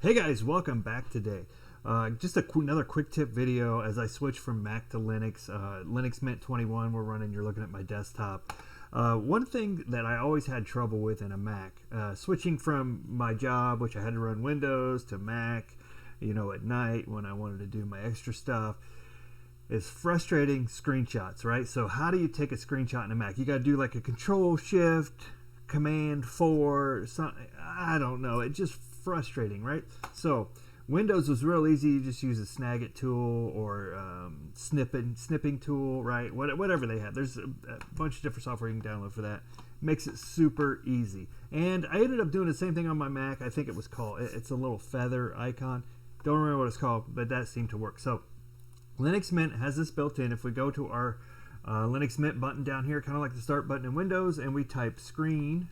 Hey guys, welcome back today. Just another quick tip video as I switch from Mac to Linux. Linux Mint 21 we're running, you're looking at my desktop. One thing that I always had trouble with in a Mac, switching from my job, which I had to run Windows, to Mac, you know, at night when I wanted to do my extra stuff, is frustrating screenshots, right? So how do you take a screenshot in a Mac? You got to do like a Control Shift Command 4, something, I don't know. It just frustrating, right? So Windows was real easy. You just use a Snagit tool or snipping tool, right? Whatever they have. There's a bunch of different software you can download for that. Makes it super easy. And I ended up doing the same thing on my Mac. I think it was called, it's a little feather icon. Don't remember what it's called, but that seemed to work. So Linux Mint has this built in. If we go to our Linux Mint button down here, kind of like the start button in Windows, and we type screen,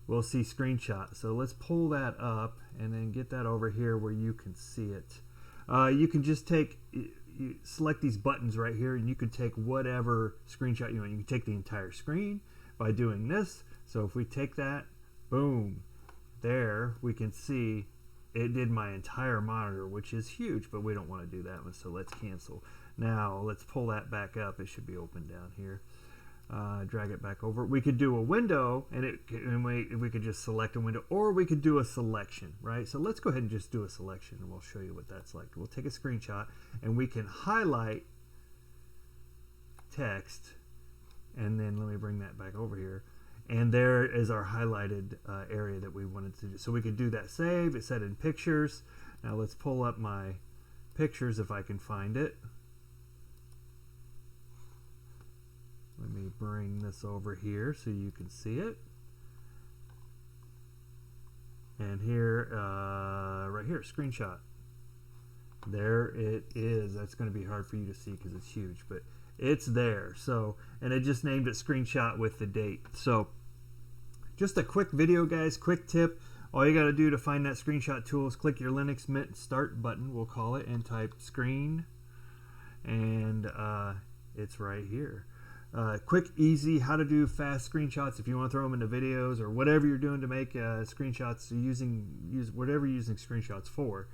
we'll see screenshot. So let's pull that up and then get that over here where you can see it. You can just you select these buttons right here, and you can take whatever screenshot you want. You can take the entire screen by doing this. So if we take that, boom, there we can see it did my entire monitor, which is huge, but we don't want to do that one, so let's cancel. Now let's pull that back up. It should be open down here. Drag it back over. We could do a window, and we could just select a window, or we could do a selection, right? So let's go ahead and just do a selection, and we'll show you what that's like. We'll take a screenshot, and we can highlight text, and then let me bring that back over here. And there is our highlighted area that we wanted to do. So we could do that save. It's set in pictures. Now let's pull up my pictures if I can find it. Let me bring this over here so you can see it. And here, right here, screenshot. There it is. That's going to be hard for you to see because it's huge, but it's there. So, and I just named it screenshot with the date. So just a quick video, guys, quick tip. All you got to do to find that screenshot tool is click your Linux Mint start button, we'll call it, and type screen, and it's right here. Quick, easy, how to do fast screenshots if you want to throw them into videos or whatever you're doing to make screenshots, use whatever you're using screenshots for.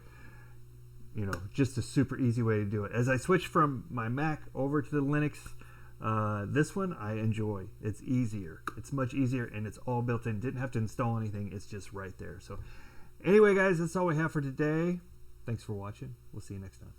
You know, just a super easy way to do it. As I switch from my Mac over to the Linux, this one I enjoy. It's easier. It's much easier, and it's all built in. Didn't have to install anything. It's just right there. So anyway, guys, that's all we have for today. Thanks for watching. We'll see you next time.